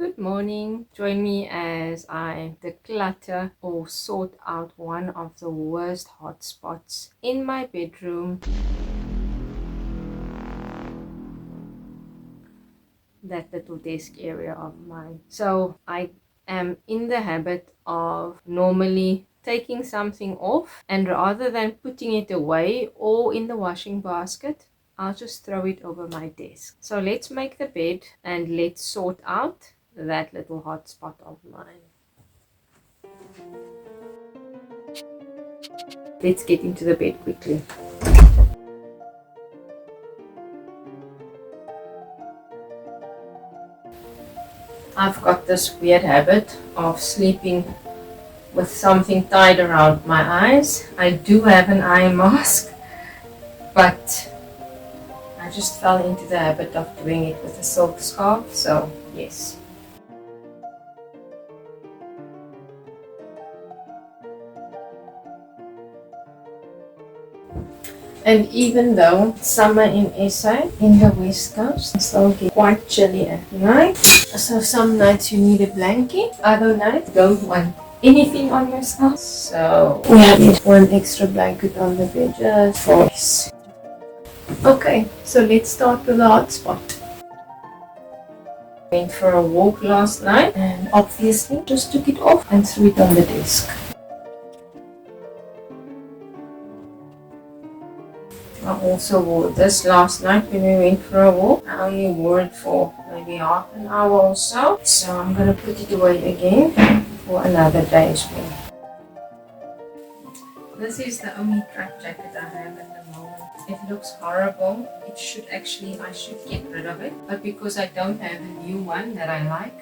Good morning. Join me as I declutter or sort out one of the worst hotspots in my bedroom. That little desk area of mine. So I am in the habit of normally taking something off, and rather than putting it away or in the washing basket, I'll just throw it over my desk. So let's make the bed and let's sort out that little hotspot of mine. Let's get into the bed quickly. I've got this weird habit of sleeping with something tied around my eyes. I do have an eye mask, but I just fell into the habit of doing it with a silk scarf, so yes. And even though summer in SA, in the West Coast, it still get quite chilly at night. So some nights you need a blanket, other nights don't want anything on yourself. So we have one extra blanket on the bed just for us. Okay, so let's start with the hotspot. Went for a walk last night and obviously just took it off and threw it on the desk. I also wore this last night when we went for a walk. I only wore it for maybe half an hour or so. So I'm going to put it away again for another day's wear. This is the only track jacket I have at the moment. It looks horrible. I should get rid of it. But because I don't have a new one that I like,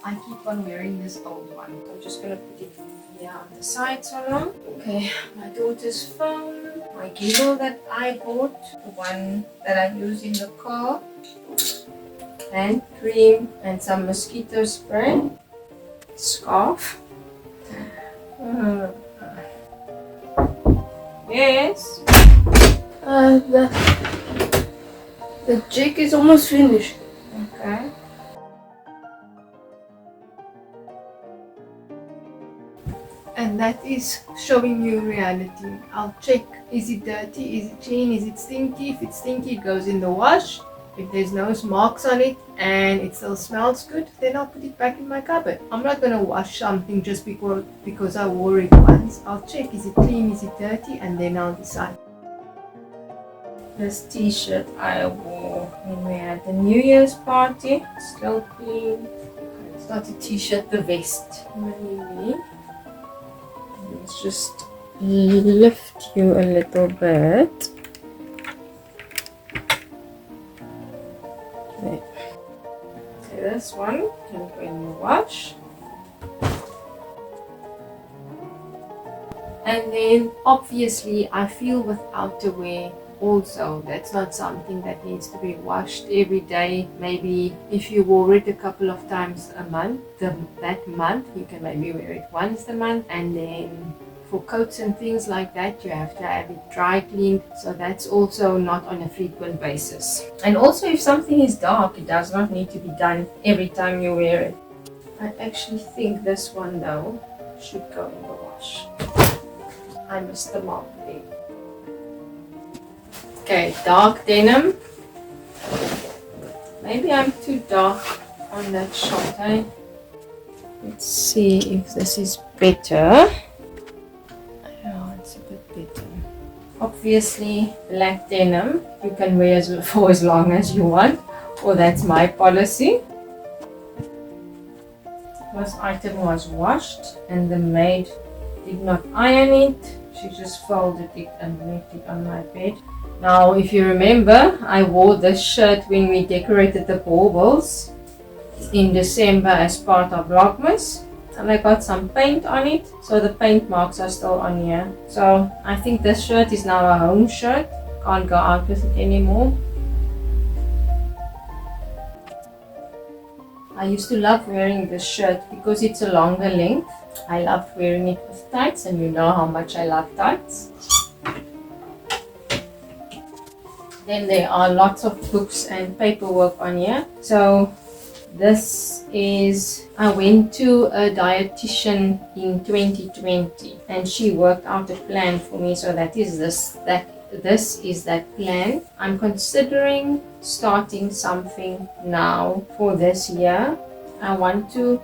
I keep on wearing this old one. I'm just going to put it here on the side so long. Okay, my daughter's phone, my gimbal that I bought, the one that I use in the car, hand cream and some mosquito spray, scarf. Yes? The jig is almost finished. Okay. And that is showing you reality. I'll check, is it dirty, is it clean, is it stinky? If it's stinky, it goes in the wash. If there's no marks on it and it still smells good, then I'll put it back in my cupboard. I'm not going to wash something just because I wore it once. I'll check, is it clean, is it dirty, and then I'll decide. This t-shirt I wore when we had the New Year's party. Still clean. It's not a t-shirt, the vest. Maybe. Let's just lift you a little bit. Okay. So this one can go in the wash. And then obviously I feel with outerwear also, that's not something that needs to be washed every day. Maybe if you wore it a couple of times a month, that month you can maybe wear it once a month. And then for coats and things like that, you have to have it dry cleaned, so that's also not on a frequent basis. And also if something is dark, it does not need to be done every time you wear it. I actually think this one though should go in the wash. I missed the mark there. Okay, dark denim. Maybe I'm too dark on that shot, eh? Let's see if this is better. Oh, it's a bit better. Obviously, black denim you can wear for as long as you want, or that's my policy. This item was washed and the maid did not iron it. She just folded it and left it on my bed. Now, if you remember, I wore this shirt when we decorated the baubles in December as part of Vlogmas. And I got some paint on it, so the paint marks are still on here. So I think this shirt is now a home shirt. Can't go out with it anymore. I used to love wearing this shirt because it's a longer length. I loved wearing it with tights, and you know how much I love tights. Then there are lots of books and paperwork on here. So This is, I went to a dietitian in 2020 and she worked out a plan for me. So that is this is that plan. I'm considering starting something now for this year. I want to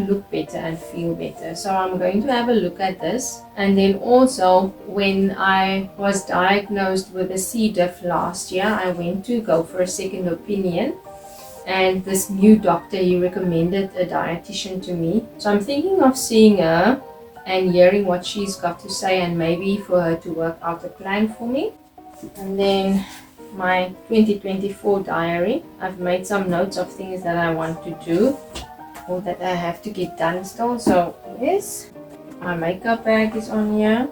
look better and feel better. So I'm going to have a look at this. And then also, when I was diagnosed with a C. diff last year, I went to go for a second opinion. And this new doctor, he recommended a dietitian to me. So I'm thinking of seeing her and hearing what she's got to say, and maybe for her to work out a plan for me. And then my 2024 diary. I've made some notes of things that I want to do or that I have to get done still. So yes, my makeup bag is on here.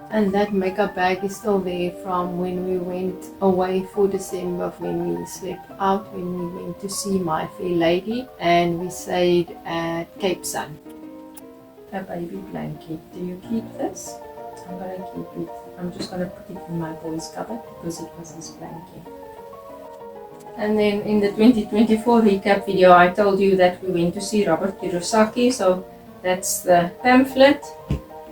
And that makeup bag is still there from when we went away for December, when we slept out, when we went to see my fair lady and we stayed at Cape Sun. A baby blanket. Do you keep this? I'm going to keep it. I'm just going to put it in my boy's cupboard because it was his blanket. And then in the 2024 recap video, I told you that we went to see Robert Kiyosaki. So that's the pamphlet.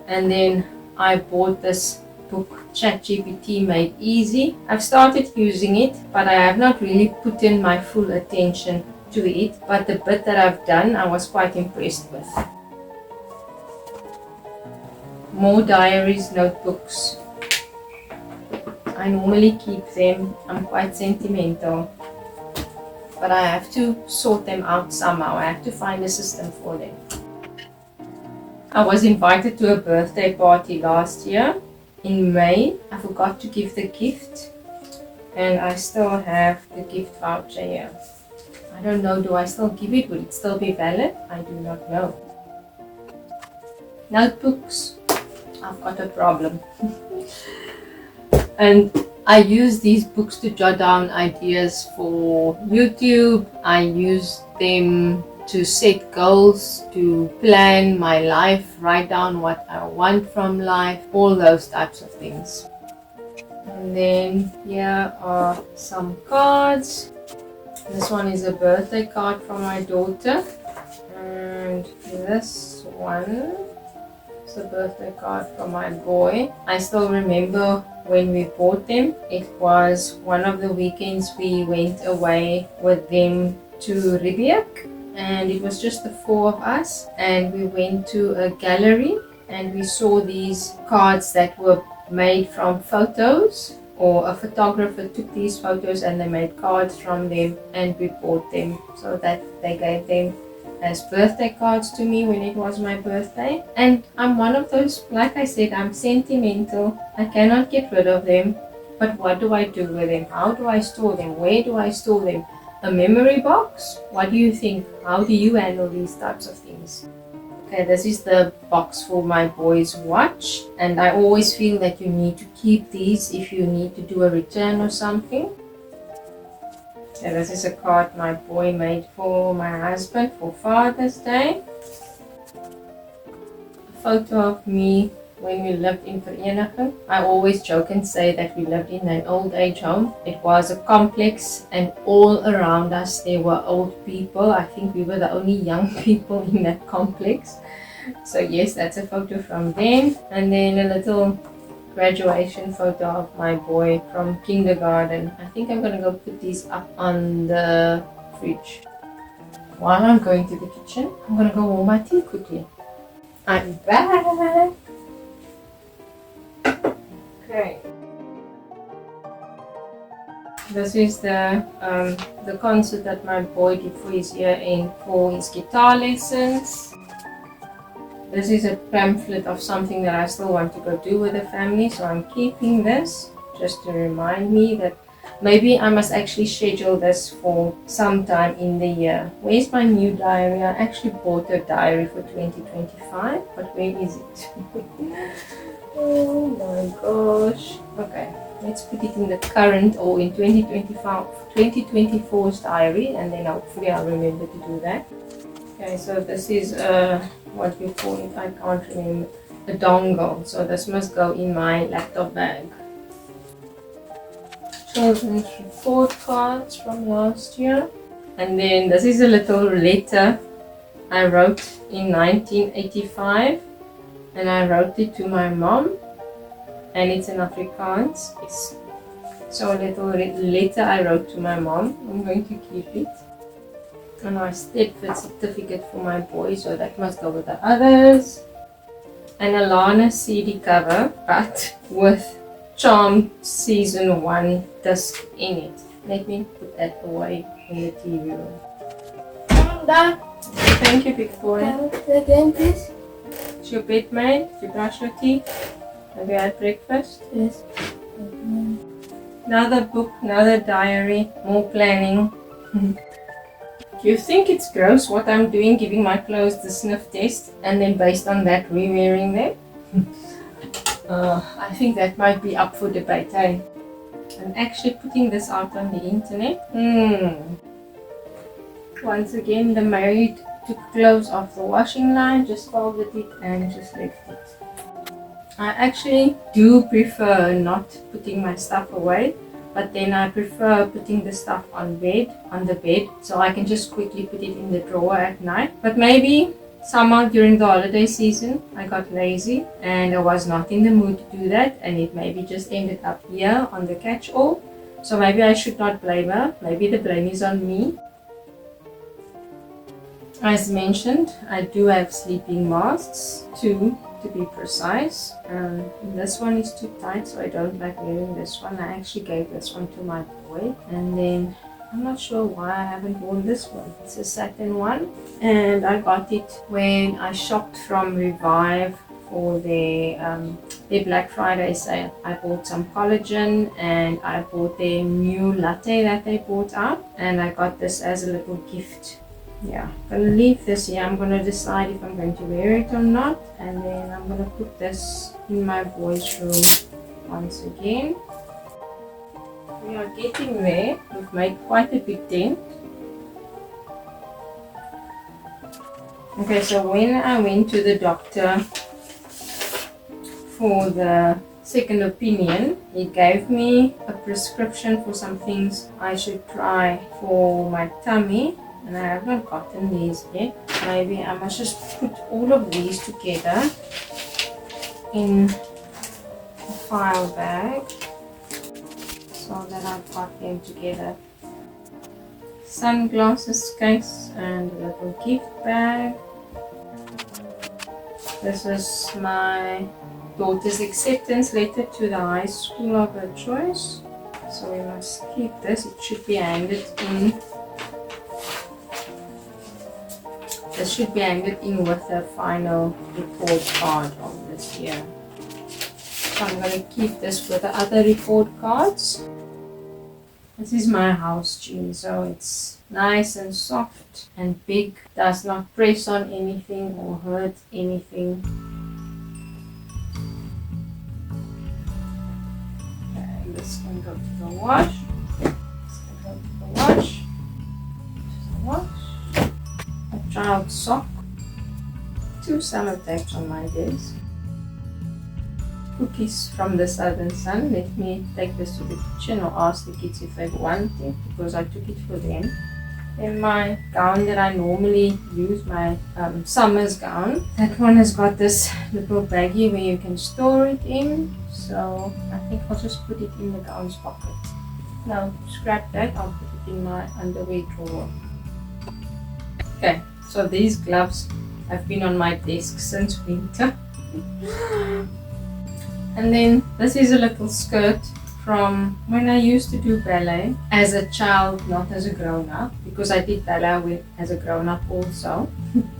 And then I bought this book, ChatGPT Made Easy. I've started using it, but I have not really put in my full attention to it. But the bit that I've done, I was quite impressed with. More diaries, notebooks. I normally keep them. I'm quite sentimental. But I have to sort them out somehow. I have to find a system for them. I was invited to a birthday party last year in May. I forgot to give the gift. And I still have the gift voucher here. I don't know, do I still give it? Would it still be valid? I do not know. Notebooks. I've got a problem. And I use these books to jot down ideas for YouTube. I use them to set goals, to plan my life, write down what I want from life, all those types of things. And then here are some cards. This one is a birthday card from my daughter. And this one is a birthday card from my boy. I still remember when we bought them. It was one of the weekends we went away with them to Vredenburg. And it was just the four of us, and we went to a gallery and we saw these cards that were made from photos, or a photographer took these photos and they made cards from them, and we bought them. So that they gave them as birthday cards to me when it was my birthday. And I'm one of those, like I said, I'm sentimental. I cannot get rid of them. But what do I do with them? How do I store them? Where do I store them? A memory box? What do you think? How do you handle these types of things? Okay, this is the box for my boy's watch. And I always feel that you need to keep these if you need to do a return or something. Okay, this is a card my boy made for my husband for Father's Day. A photo of me when we lived in Vredenburg. I always joke and say that we lived in an old age home. It was a complex, and all around us there were old people. I think we were the only young people in that complex. So yes, that's a photo from then. And then a little graduation photo of my boy from kindergarten. I think I'm gonna go put these up on the fridge. While I'm going to the kitchen, I'm gonna go warm my tea quickly. I'm back. Okay. This is the concert that my boy did for his year end for his guitar lessons. This is a pamphlet of something that I still want to go do with the family, so I'm keeping this just to remind me that maybe I must actually schedule this for some time in the year. Where's my new diary? I actually bought a diary for 2025, but where is it? Oh my gosh. Okay, let's put it in the current, or in 2024's diary, and then hopefully I'll remember to do that. Okay, so this is what we call it, I can't remember, a dongle. So this must go in my laptop bag. Children's report cards from last year. And then this is a little letter I wrote in 1985, and I wrote it to my mom, and it's in Afrikaans. Yes. So a little letter I wrote to my mom. I'm going to keep it. And my Stepford certificate for my boy, so that must go with the others. And a Lana CD cover, but with Charmed Season 1 disc in it. Let me put that away in the TV room. Dad, Thank you, big boy. the dentist? It's your bed, mate. Did you brush your teeth? Have you had breakfast? Yes. Another book, another diary, more planning. Do you think it's gross what I'm doing, giving my clothes the sniff test, and then based on that re-wearing them? I think that might be up for debate, eh? I'm actually putting this out on the internet. Once again, the maid took clothes off the washing line, just folded it and just left it. I actually do prefer not putting my stuff away, but then I prefer putting the stuff on the bed, so I can just quickly put it in the drawer at night. But maybe somehow during the holiday season I got lazy and I was not in the mood to do that, and it maybe just ended up here on the catch-all. So maybe I should not blame her. Maybe the blame is on me. As mentioned, I do have sleeping masks, 2 to be precise. This one is too tight, so I don't like wearing this one. I actually gave this one to my boy, and then I'm not sure why I haven't worn this one. It's a satin one, and I got it when I shopped from Revive for their Black Friday sale. I bought some collagen, and I bought their new latte that they brought out, and I got this as a little gift. Yeah, I'm gonna leave this here. I'm gonna decide if I'm going to wear it or not, and then I'm gonna put this in my boys' room once again. We are getting there. We've made quite a big dent. Okay, so when I went to the doctor for the second opinion, he gave me a prescription for some things I should try for my tummy. And I haven't gotten these yet. Maybe I must just put all of these together in a file bag so that I've got them together. Sunglasses case and a little gift bag. This is my daughter's acceptance letter to the high school of her choice. So we must keep this. It should be handed in. This should be handed in with the final report card of this year. So I'm going to keep this with the other report cards. This is my house gene, so it's nice and soft and big. Does not press on anything or hurt anything. Okay, this can go to the wash. This can go to the wash. Child sock, 2 summer tapes on my desk, cookies from the Southern Sun. Let me take this to the kitchen or ask the kids if they want it, because I took it for them. Then my gown that I normally use, my summer's gown, that one has got this little baggie where you can store it in, so I think I'll just put it in the gown's pocket. No, scrap that, I'll put it in my underwear drawer. Okay. So these gloves have been on my desk since winter. And then this is a little skirt from when I used to do ballet as a child, not as a grown-up, because I did ballet as a grown-up also.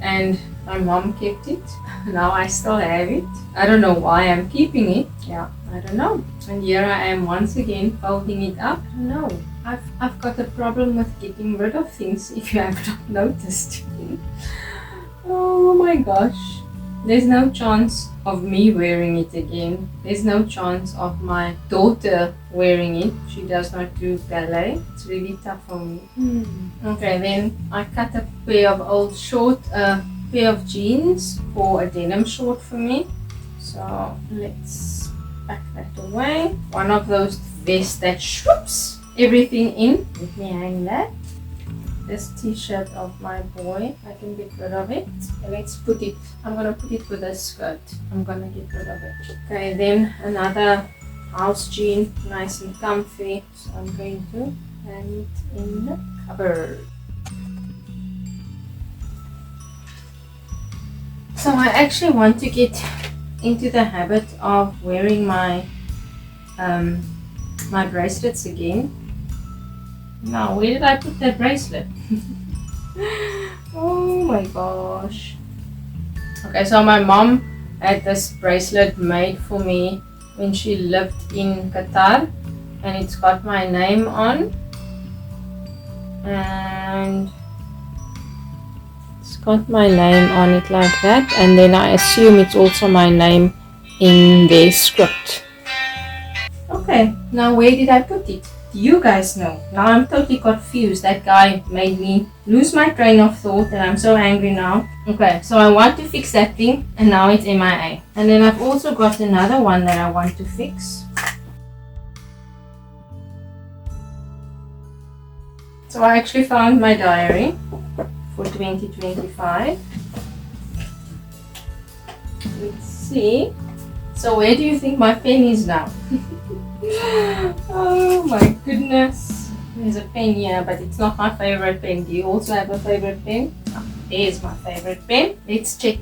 And my mom kept it. Now I still have it. I don't know why I'm keeping it. Yeah, I don't know. And here I am once again folding it up. I don't know. I've got a problem with getting rid of things, if you have not noticed. Oh my gosh. There's no chance of me wearing it again. There's no chance of my daughter wearing it. She does not do ballet. It's really tough for me. Okay, then I cut a pair of old pair of jeans for a denim short for me. So let's pack that away. One of those vests that swoops everything in. Let me hang that. this t-shirt of my boy. I can get rid of it. Okay, let's put it, I'm gonna put it with this skirt. I'm gonna get rid of it. Okay, then another house jean, nice and comfy. So I'm going to hang it in the cupboard. So I actually want to get into the habit of wearing my my bracelets again. Now, where did I put that bracelet? Oh my gosh. Okay, so my mom had this bracelet made for me when she lived in Qatar, and it's got my name on, and it's got my name on it like that, and then I assume it's also my name in their script. Okay, now where did I put it? Do you guys know? Now I'm totally confused. That guy made me lose my train of thought and I'm so angry now. Okay, so I want to fix that thing and now it's MIA. And then I've also got another one that I want to fix. So I actually found my diary for 2025. Let's see. So where do you think my pen is now? Oh my goodness. There's a pen here, but it's not my favorite pen. Do you also have a favorite pen? Oh, there's my favorite pen. Let's check.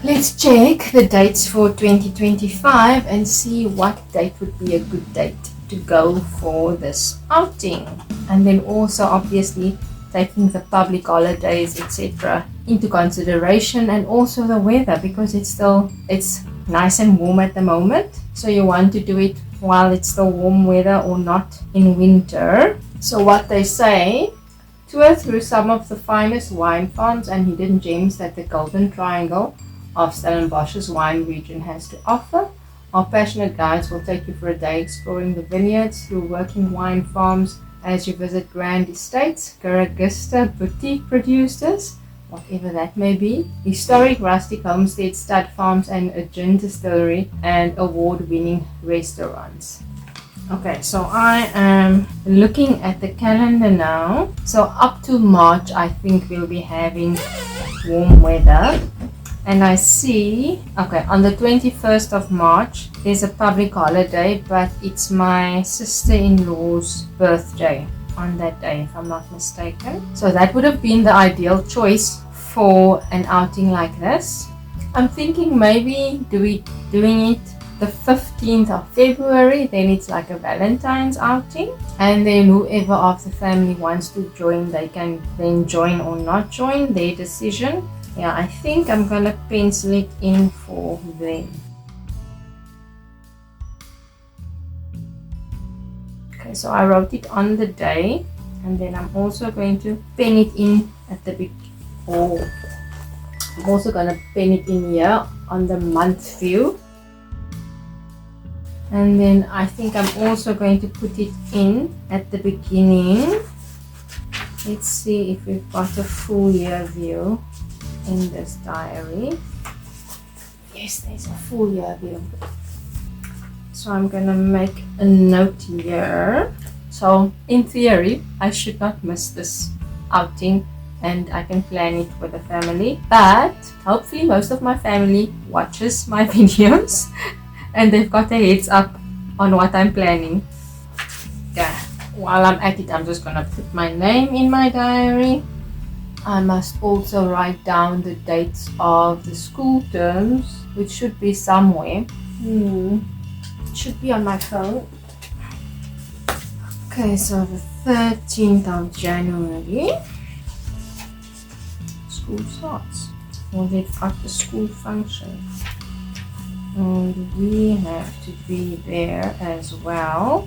Let's check the dates for 2025 and see what date would be a good date to go for this outing. And then also obviously taking the public holidays, etc. into consideration, and also the weather, because it's nice and warm at the moment. So you want to do it while it's still warm weather or not in winter. So what they say, tour through some of the finest wine farms and hidden gems that the Golden Triangle of Stellenbosch's wine region has to offer. Our passionate guides will take you for a day exploring the vineyards through working wine farms as you visit grand estates, Caragista boutique producers, whatever that may be, historic rustic homesteads, stud farms, and a gin distillery and award-winning restaurants. Okay, so I am looking at the calendar now. So up to March, I think we'll be having warm weather. And I see, okay, on the 21st of March, there's a public holiday, but it's my sister-in-law's birthday on that day, if I'm not mistaken. So that would have been the ideal choice for an outing like this. I'm thinking maybe doing it the 15th of February, then it's like a Valentine's outing. And then whoever of the family wants to join, they can then join or not join, their decision. Yeah, I think I'm gonna pencil it in for them. Okay, so I wrote it on the day, and then I'm also going to pen it in at the big, or I'm also gonna pen it in here on the month view. And then I think I'm also going to put it in at the beginning. Let's see if we've got a full year view in this diary. Yes, there's a full year view. So I'm gonna make a note here. So in theory, I should not miss this outing and I can plan it with the family. But hopefully most of my family watches my videos and they've got a heads up on what I'm planning. Okay. While I'm at it, I'm just gonna put my name in my diary. I must also write down the dates of the school terms, which should be somewhere. It should be on my phone. Okay, so the 13th of January, school starts. Well, they've got the school function. And we have to be there as well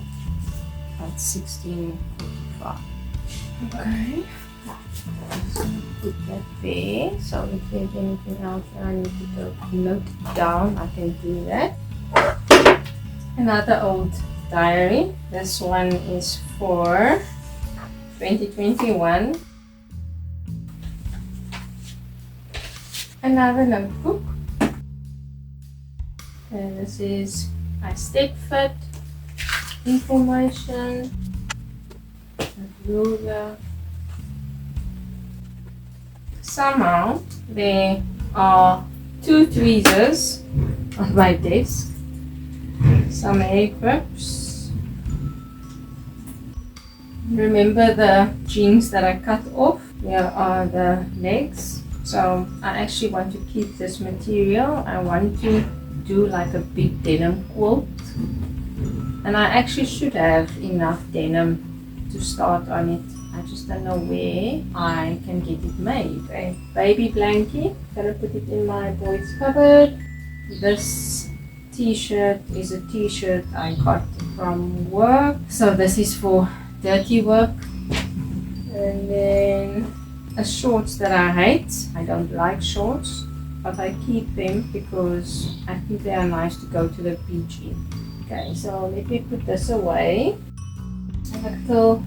at 16:45. Okay. Put that there. So if there's anything else that I need to note down, I can do that. Another old diary. This one is for 2021. Another notebook. And this is my step fit information. ruler. Somehow there are 2 tweezers on my desk, some hair clips. Remember the jeans that I cut off? Here are the legs. So I actually want to keep this material. I want to do like a big denim quilt. And I actually should have enough denim to start on it. I just don't know where I can get it made. A baby blanket, gonna put it in my boy's cupboard. This t-shirt is a t-shirt I got from work. So this is for dirty work. And then a shorts that I hate. I don't like shorts, but I keep them because I think they are nice to go to the beach in. Okay, so let me put this away.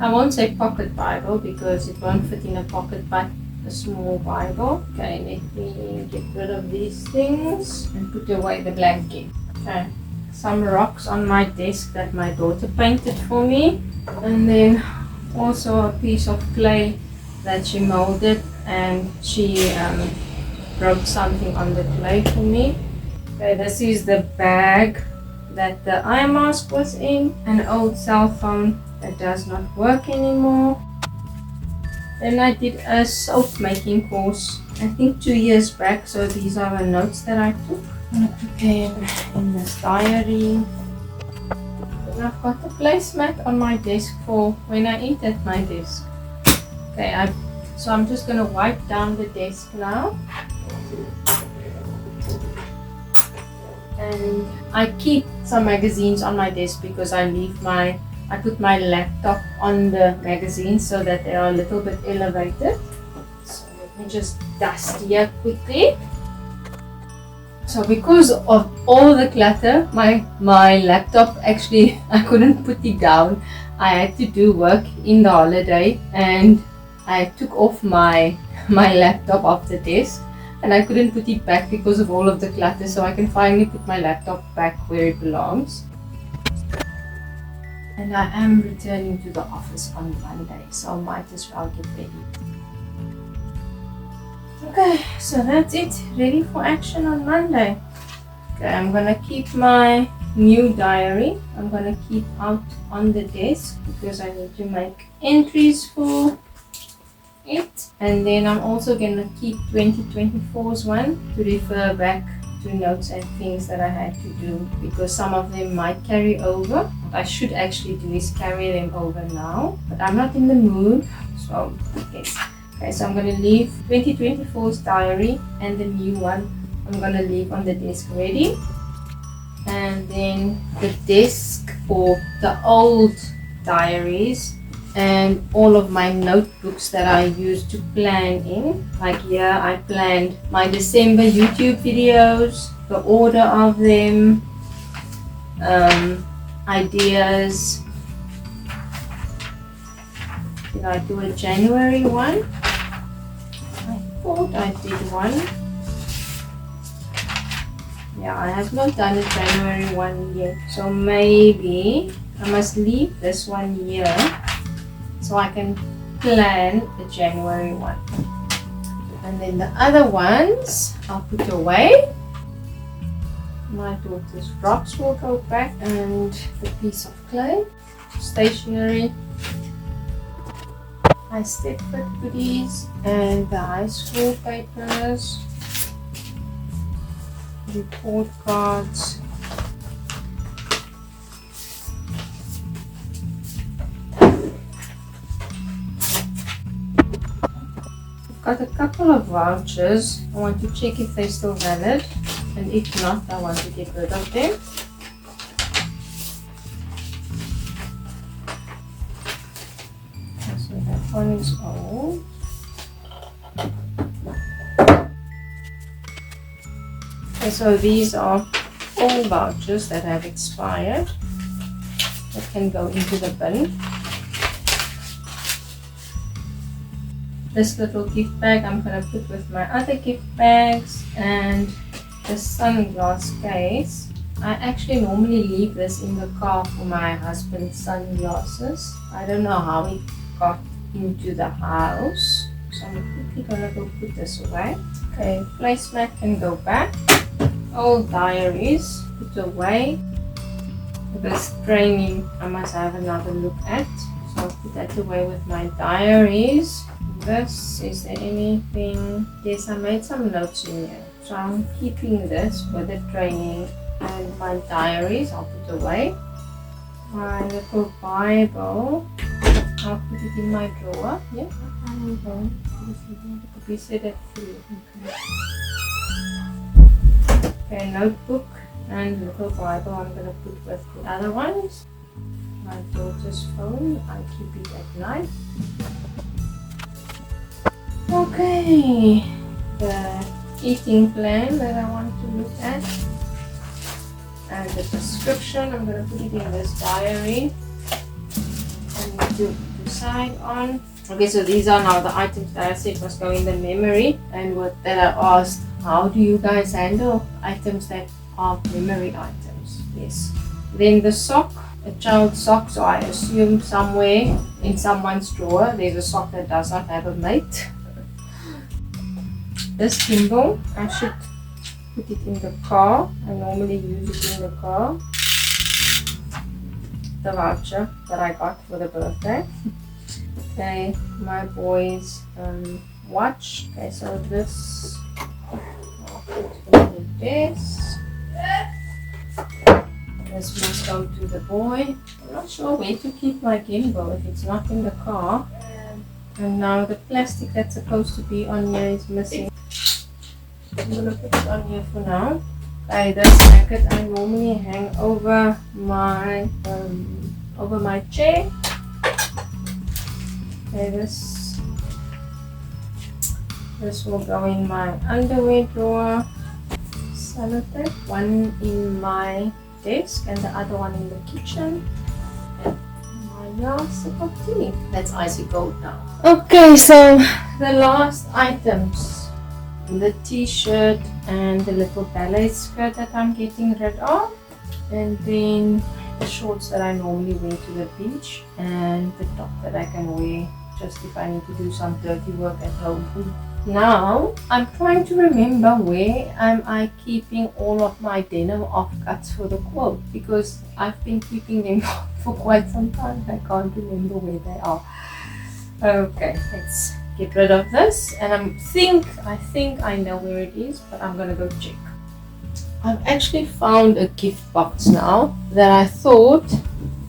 I won't say pocket Bible because it won't fit in a pocket, but a small Bible. Okay, let me get rid of these things and put away the blanket. Okay, some rocks on my desk that my daughter painted for me, and then also a piece of clay that she molded, and she wrote something on the clay for me. Okay, this is the bag that the eye mask was in, an old cell phone that does not work anymore. Then I did a soap making course, I think 2 years back, so these are the notes that I took. I'm gonna put them in this diary. Then I've got a placemat on my desk for when I eat at my desk. Okay, so I'm just gonna wipe down the desk now. And I keep some magazines on my desk because I put my laptop on the magazines so that they are a little bit elevated. So let me just dust here quickly. So because of all the clutter, my laptop actually, I couldn't put it down. I had to do work in the holiday and I took off my laptop off the desk. And I couldn't put it back because of all of the clutter, so I can finally put my laptop back where it belongs. And I am returning to the office on Monday, so I might as well get ready. Okay, so that's it. Ready for action on Monday. Okay, I'm gonna keep my new diary. I'm gonna keep out on the desk because I need to make entries for it. And then I'm also gonna keep 2024's one to refer back to notes and things that I had to do because some of them might carry over. What I should actually do is carry them over now, but I'm not in the mood, so yes. Okay, so I'm gonna leave 2024's diary and the new one I'm gonna leave on the desk ready. And then the desk for the old diaries and all of my notebooks that I used to plan in. Like here, I planned my December YouTube videos, the order of them, ideas. Did I do a January one? I thought I did one. Yeah, I have not done a January one yet. So maybe I must leave this one here so I can plan the January one. And then the other ones I'll put away. My daughter's rocks will go back, and the piece of clay, stationery, my Stepford goodies, and the high school papers, report cards. Got a couple of vouchers. I want to check if they're still valid, and if not, I want to get rid of them. So that one is old. Okay, so these are all vouchers that have expired that can go into the bin. This little gift bag I'm going to put with my other gift bags, and the sunglass case. I actually normally leave this in the car for my husband's sunglasses. I don't know how got into the house. So I'm quickly gonna go put this away. Okay, placemat can go back. Old diaries put away. This training I must have another look at. So I'll put that away with my diaries. This, is there anything? Yes, I made some notes in here. So I'm keeping this with the training and my diaries. I'll put away. My little Bible, I'll put it in my drawer. Yeah, we said that too. Okay, notebook and little Bible I'm going to put with the other ones. My daughter's phone, I keep it at night. Okay, the eating plan that I want to look at. And the prescription, I'm going to put it in this diary. I need to decide on. Okay, so these are now the items that I said must go in the memory. And what that I asked, how do you guys handle items that are memory items? Yes. Then the sock, a child's sock. So I assume somewhere in someone's drawer there's a sock that does not have a mate. This gimbal, I should put it in the car. I normally use it in the car. The voucher that I got for the birthday. Okay, my boy's watch. Okay, so this I'll put in the desk. This must go to the boy. I'm not sure where to keep my gimbal if it's not in the car. And now the plastic that's supposed to be on here is missing. I'm gonna put it on here for now. Okay, this jacket I normally hang over my chair. Okay, this will go in my underwear drawer. Sellotape, one in my desk and the other one in the kitchen. And my sip of tea. That's icy cold now. Okay, so the last items. The t-shirt and the little ballet skirt that I'm getting rid of, and then the shorts that I normally wear to the beach, and the top that I can wear just if I need to do some dirty work at home. Now I'm trying to remember where am I keeping all of my denim offcuts for the quilt, because I've been keeping them for quite some time. I can't remember where they are. Okay, let's get rid of this, and I think I know where it is, but I'm gonna go check. I've actually found a gift box now that I thought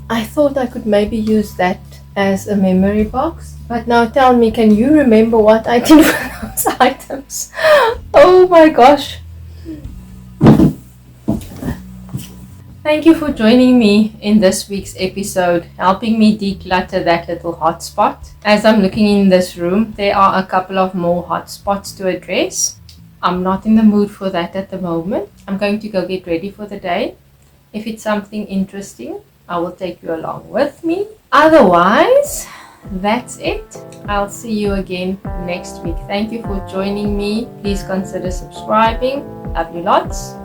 I could maybe use that as a memory box. But now tell me, can you remember what I did with those items? Oh my gosh. Thank you for joining me in this week's episode, helping me declutter that little hotspot. As I'm looking in this room, there are a couple of more hotspots to address. I'm not in the mood for that at the moment. I'm going to go get ready for the day. If it's something interesting, I will take you along with me. Otherwise, that's it. I'll see you again next week. Thank you for joining me. Please consider subscribing. Love you lots.